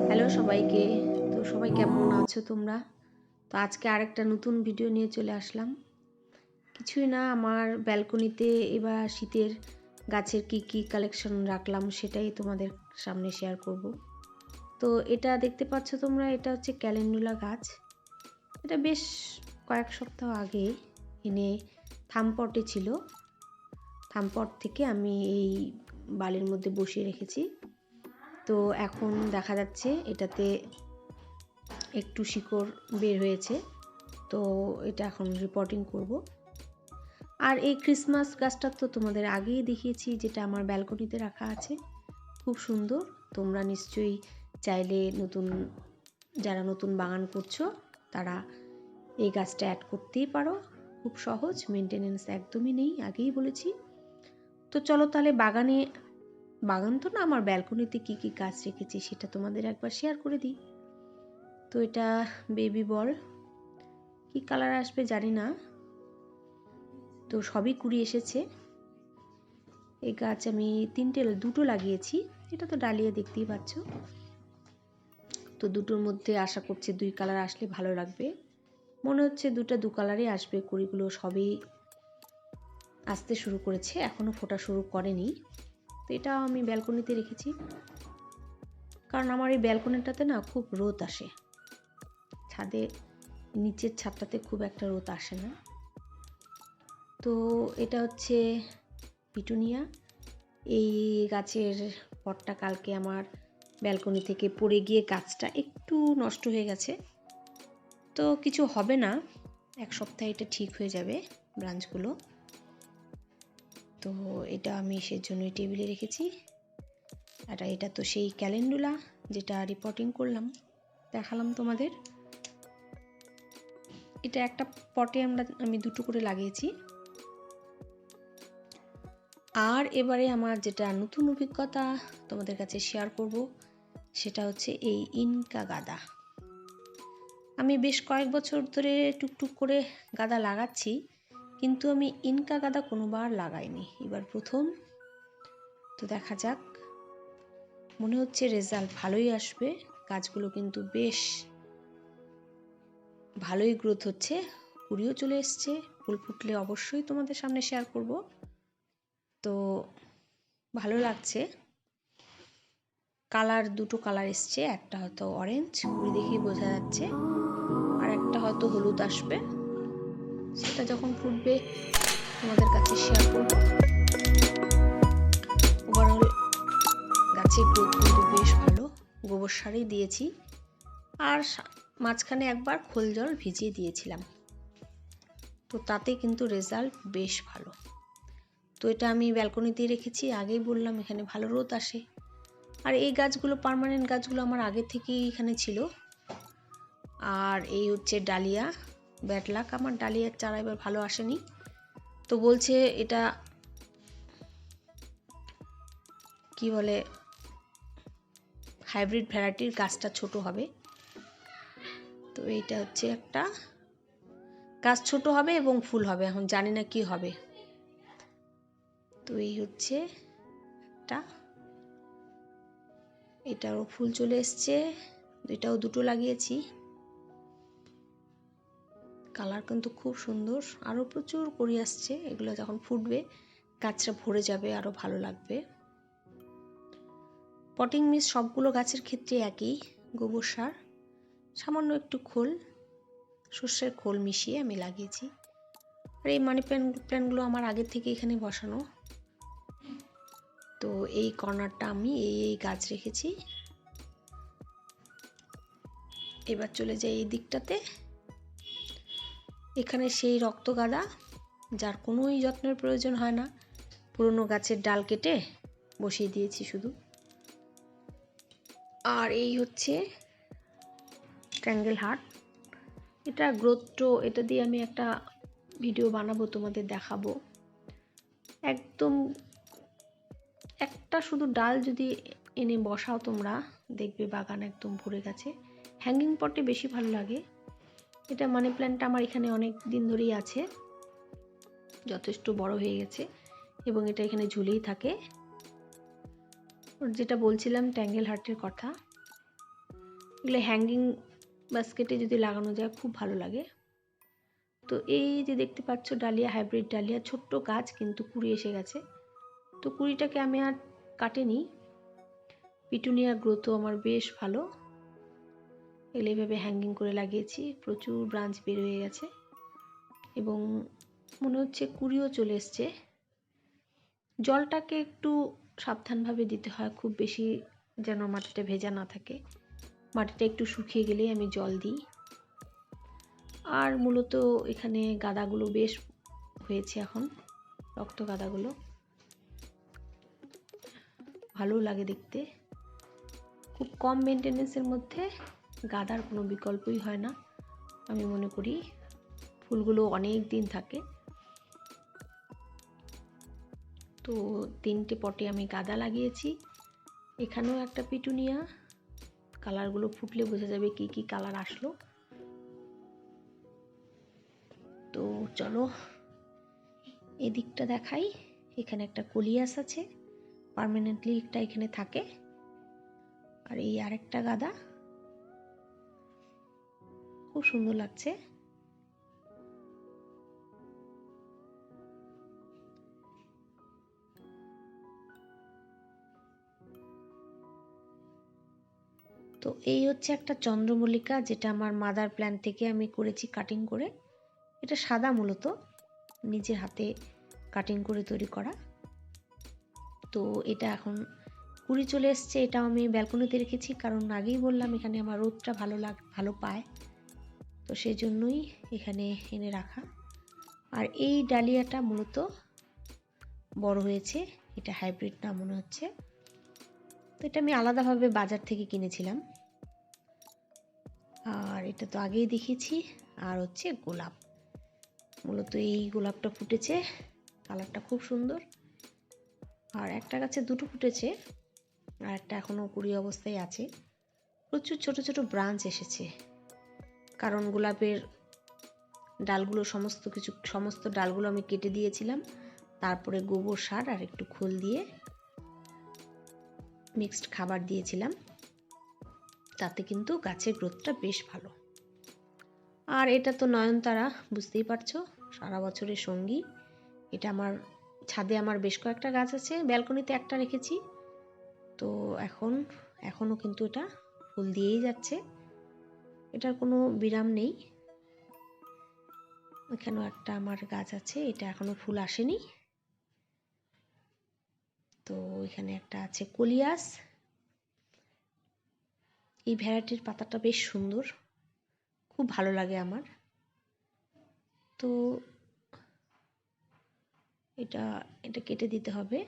Hello সবাইকে। তো সবাই কেমন আছো তোমরা? তো আজকে আরেকটা নতুন ভিডিও নিয়ে চলে আসলাম। কিছুই না, আমার ব্যালকনিতে এবার শীতের গাছের কি কালেকশন রাখলাম সেটাই তোমাদের সামনে শেয়ার করব। তো এটা দেখতে পাচ্ছ তোমরা, এটা হচ্ছে ক্যালেন্ডুলা গাছ। এটা বেশ কয়েক সপ্তাহ আগে এনে থামপটে ছিল। থামপট থেকে আমি এই বালির মধ্যে বসিয়ে রেখেছি। তো এখন দেখা যাচ্ছে এটাতে একটু শিকড় বের হয়েছে। তো এটা এখন রিপোর্টিং করব। আর এই ক্রিসমাস গাছটা তো তোমাদের আগেই দেখিয়েছি, যেটা আমার ব্যালকনিতে রাখা আছে। খুব সুন্দর। তোমরা নিশ্চয়ই চাইলে যারা নতুন বাগান করছো তারা এই গাছটা অ্যাড করতেই পারো। খুব সহজ, মেনটেনেন্স একদমই নেই, আগেই বলেছি। তো চলো তাহলে বাগান তো না, আমার ব্যালকনিতে কি গাছ রেখেছি সেটা তোমাদের একবার শেয়ার করে দিই। তো এটা বেবি বল, কি কালার আসবে জানি না। তো সবই কুড়ি এসেছে। এই গাছ আমি দুটো লাগিয়েছি। এটা তো ডালিয়া দেখতেই পাচ্ছ। তো দুটোর মধ্যে আশা করছি 2 কালার আসলে ভালো লাগবে। মনে হচ্ছে দু কালারই আসবে। কুড়িগুলো সবই আসতে শুরু করেছে, এখনো ফোটা শুরু করেনি। তো এটা আমি ব্যালকনিতে রেখেছি, কারণ আমার এই ব্যালকনিটাতে না খুব রোদ আসে। ছাদে, নিচের ছাদটাতে খুব একটা রোদ আসে না। তো এটা হচ্ছে পিটুনিয়া। এই গাছের পটটা কালকে আমার ব্যালকনি থেকে পড়ে গিয়ে গাছটা একটু নষ্ট হয়ে গেছে। তো কিছু হবে না, এক সপ্তাহে এটা ঠিক হয়ে যাবে ব্রাঞ্চগুলো। তো এটা আমি সেজন্যই টেবিলে রেখেছি। আর এটা তো সেই ক্যালেন্ডুলা যেটা রিপোর্টিং করলাম, দেখালাম তোমাদের। এটা একটা পটে আমি দুটো করে লাগিয়েছি। আর এবারে আমার যেটা নতুন অভিজ্ঞতা তোমাদের কাছে শেয়ার করব, সেটা হচ্ছে এই ইনকা গাঁদা। আমি বেশ কয়েক বছর ধরে টুকটুক করে গাঁদা লাগাচ্ছি, কিন্তু আমি ইনকা গাঁদা কোনোবার লাগাইনি, এবার প্রথম। তো দেখা যাক, মনে হচ্ছে রেজাল্ট ভালোই আসবে। গাছগুলো কিন্তু বেশ ভালোই গ্রোথ হচ্ছে, কুড়িও চলে এসছে। ফুল ফুটলে অবশ্যই তোমাদের সামনে শেয়ার করব। তো ভালো লাগছে। দুটো কালার এসছে, একটা হয়তো অরেঞ্জ, কুড়ি দেখেই বোঝা যাচ্ছে, আর একটা হয়তো হলুদ আসবে। সেটা যখন ফুটবে তোমাদের কাছে শেয়ার করব। ওভারঅল গাছের গ্রোথ কিন্তু বেশ ভালো। গোবর সারই দিয়েছি, আর মাঝখানে একবার খোল জল ভিজিয়ে দিয়েছিলাম। তো তাতে কিন্তু রেজাল্ট বেশ ভালো। তো এটা আমি ব্যালকনিতেই রেখেছি, আগেই বললাম এখানে ভালো রোদ আসে। আর এই গাছগুলো, পার্মানেন্ট গাছগুলো আমার আগে থেকেই এখানে ছিল। আর এই হচ্ছে ডালিয়া। ব্যাড লাক, আমার ডালিয়ার চারা এবার ভালো আসেনি। তো বলছে এটা কি বলে, হাইব্রিড ভ্যারাইটির, গাছটা ছোট হবে। তো এইটা হচ্ছে একটা গাছ, ছোট হবে এবং ফুল হবে, এখন জানি না কি হবে। তো এই হচ্ছে একটা, এটারও ফুল চলে এসছে। এটাও দুটো লাগিয়েছি। কালার কিন্তু খুব সুন্দর, আরও প্রচুর কড়ি আসছে। এগুলো যখন ফুটবে গাছটা ভরে যাবে, আরও ভালো লাগবে। পটিং মিক্স সবগুলো গাছের ক্ষেত্রে একই, গোবর সার, সামান্য একটু খোল, সর্ষের খোল মিশিয়ে আমি লাগিয়েছি। আর এই মানি প্ল্যান্টগুলো আমার আগের থেকে এখানে বসানো। তো এই কর্নারটা আমি এই গাছ রেখেছি। এবার চলে যাই এই দিকটাতে। এখানে সেই রক্তগাঁদা, যার কোনোই যত্নের প্রয়োজন হয় না, পুরনো গাছের ডাল কেটে বসিয়ে দিয়েছি শুধু। আর এই হচ্ছে ট্র্যাঙ্গেল হার্ট। এটা এটা দিয়ে আমি একটা ভিডিও বানাবো, তোমাদের দেখাবো। একদম একটা শুধু ডাল যদি এনে বসাও তোমরা, দেখবে বাগান একদম ভরে গেছে। হ্যাঙ্গিং পটে বেশি ভালো লাগে। এটা মানি প্ল্যান্টটা আমার এখানে অনেক দিন ধরেই আছে, যথেষ্ট বড় হয়ে গেছে, এবং এটা এখানে ঝুলেই থাকে। যেটা বলছিলাম ট্যাঙ্গেল হার্টের কথা, এগুলো হ্যাঙ্গিং বাস্কেটে যদি লাগানো যায় খুব ভালো লাগে। তো এই যে দেখতে পাচ্ছ ডালিয়া, হাইব্রিড ডালিয়া, ছোট্ট গাছ কিন্তু কুড়ি এসে গেছে। তো কুড়িটাকে আমি আর কাটিনি। পিটুনিয়ার গ্রোথও আমার বেশ ভালো। এগুলো এইভাবে হ্যাঙ্গিং করে লাগিয়েছি, প্রচুর ব্রাঞ্চ বের হয়ে গেছে এবং মনে হচ্ছে কুড়িও চলে এসছে। জলটাকে একটু সাবধানভাবে দিতে হয়, খুব বেশি যেন মাটিটা ভেজা না থাকে। মাটিটা একটু শুকিয়ে গেলেই আমি জল দিই। আর মূলত এখানে গাঁদাগুলো বেশ হয়েছে এখন, রক্ত গাঁদাগুলো ভালো লাগে দেখতে। খুব কম মেনটেনেন্সের মধ্যে গাঁদার কোনো বিকল্পই হয় না আমি মনে করি। ফুলগুলো অনেক দিন থাকে। তো 3টে পটে আমি গাঁদা লাগিয়েছি। এখানেও একটা পিটুনিয়া, কালারগুলো ফুটলে বোঝা যাবে কি কি কালার আসলো। তো চলো এদিকটা দেখাই। এখানে একটা কলিয়াস আছে, পার্মানেন্টলি একটা এখানে থাকে। আর এই আরেকটা গাঁদা, খুব সুন্দর লাগছে। তো এই হচ্ছে একটা চন্দ্রমল্লিকা, যেটা আমার মাদার প্ল্যান্ট থেকে আমি করেছি কাটিং করে। এটা সাদা, মূলত নিজের হাতে কাটিং করে তৈরি করা। তো এটা এখন কুড়ি চলে এসছে। এটা আমি ব্যালকনিতে রেখেছি, কারণ আগেই বললাম এখানে আমার রোদটা ভালো পায়, তো সেই জন্যই এখানে এনে রাখা। আর এই ডালিয়াটা মূলত বড় হয়েছে, এটা হাইব্রিড না মনে হচ্ছে। তো এটা আমি আলাদাভাবে বাজার থেকে কিনেছিলাম। আর এটা তো আগেই দেখিয়েছি। আর হচ্ছে গোলাপ, মূলত এই গোলাপটা ফুটেছে, কালারটা খুব সুন্দর। আর একটা গাছে দুটো ফুটেছে, আর একটা এখনো কুড়ি অবস্থায় আছে। প্রচুর ছোট ছোট ব্রাঞ্চ এসেছে, কারণ গোলাপের ডালগুলো সমস্ত ডালগুলো আমি কেটে দিয়েছিলাম। তারপরে গোবর সার আর একটু খোল দিয়ে মিক্সড খাবার দিয়েছিলাম, তাতে কিন্তু গাছের গ্রোথটা বেশ ভালো। আর এটা তো নয়নতারা, বুঝতেই পারছো, সারা বছরের সঙ্গী। এটা আমার ছাদে আমার বেশ কয়েকটা গাছ আছে, ব্যালকনিতে একটা রেখেছি। তো এখনও কিন্তু এটা ফুল দিয়েই যাচ্ছে, এটার কোনো বিরাম নেই। এখানেও একটা আমার গাছ আছে, এটা এখনো ফুল আসেনি। তো এখানে একটা আছে কলিয়াস। এই ভ্যারাইটির পাতাটা বেশ সুন্দর, খুব ভালো লাগে আমার। তো এটা কেটে দিতে হবে,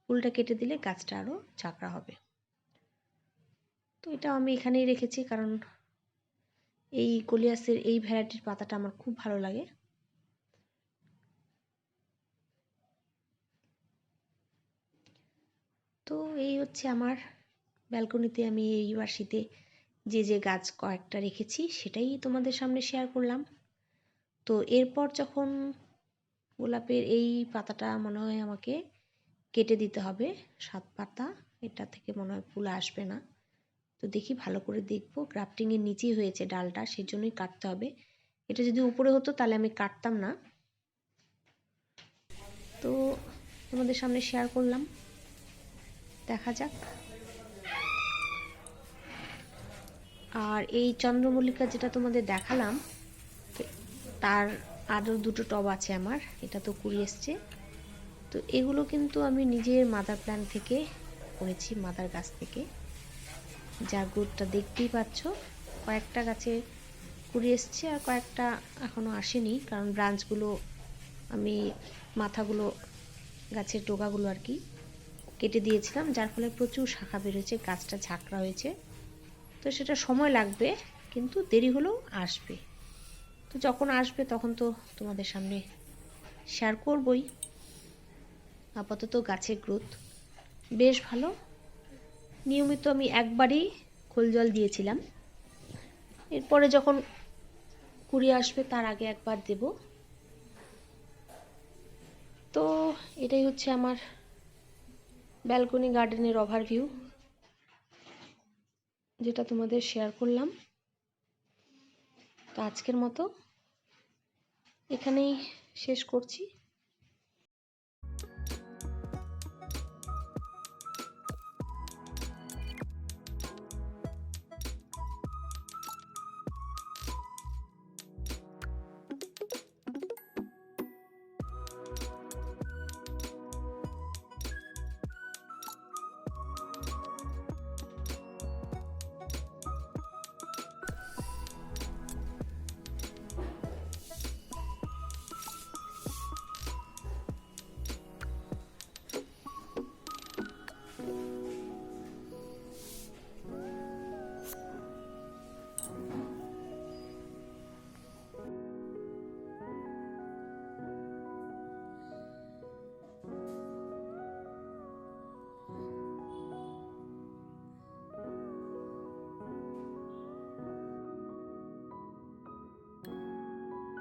ফুলটা কেটে দিলে গাছটা আরও ঝাঁকড়া হবে। তো এটা আমি এখানেই রেখেছি, কারণ এই কলিয়াসের এই ভ্যারাইটির পাতাটা আমার খুব ভালো লাগে। তো এই হচ্ছে আমার ব্যালকনিতে আমি এইবার শীতে যে গাছ কয়েকটা রেখেছি, সেটাই তোমাদের সামনে শেয়ার করলাম। তো এরপর যখন গোলাপের এই পাতাটা মনে হয় আমাকে কেটে দিতে হবে, 7 পাতা, এটা থেকে মনে হয় ফুল আসবে না। তো দেখি, ভালো করে দেখবো। গ্রাফটিংয়ের নিচেই হয়েছে ডালটা, সেই জন্যই কাটতে হবে। এটা যদি উপরে হতো তাহলে আমি কাটতাম না। তো তোমাদের সামনে শেয়ার করলাম, দেখা যাক। আর এই চন্দ্রমল্লিকা যেটা তোমাদের দেখালাম, তার আরও দুটো টব আছে আমার, এটা তো কুড়ি এসছে। তো এগুলো কিন্তু আমি নিজের মাদার প্ল্যান্ট থেকে করেছি, মাদার গাছ থেকে। যার গ্রোথটা দেখতেই পাচ্ছ, কয়েকটা গাছে কুড়ি এসছে আর কয়েকটা এখনও আসেনি, কারণ ব্রাঞ্চগুলো আমি মাথাগুলো, গাছের ডোগাগুলো আর কি কেটে দিয়েছিলাম, যার ফলে প্রচুর শাখা বেরোচ্ছে, গাছটা ঝাঁকড়া হয়েছে। তো সেটা সময় লাগবে, কিন্তু দেরি হলেও আসবে। তো যখন আসবে তখন তো তোমাদের সামনে শেয়ার করবই। আপাতত গাছের গ্রোথ বেশ ভালো। নিয়মিত আমি একবারই খোল জল দিয়েছিলাম, এরপরে যখন কুড়ি আসবে তার আগে একবার দেব। তো এটাই হচ্ছে আমার ব্যালকনি গার্ডেনের ওভারভিউ। যেটা তোমাদের শেয়ার করলাম। তো আজকের মতো এখানেই শেষ করছি।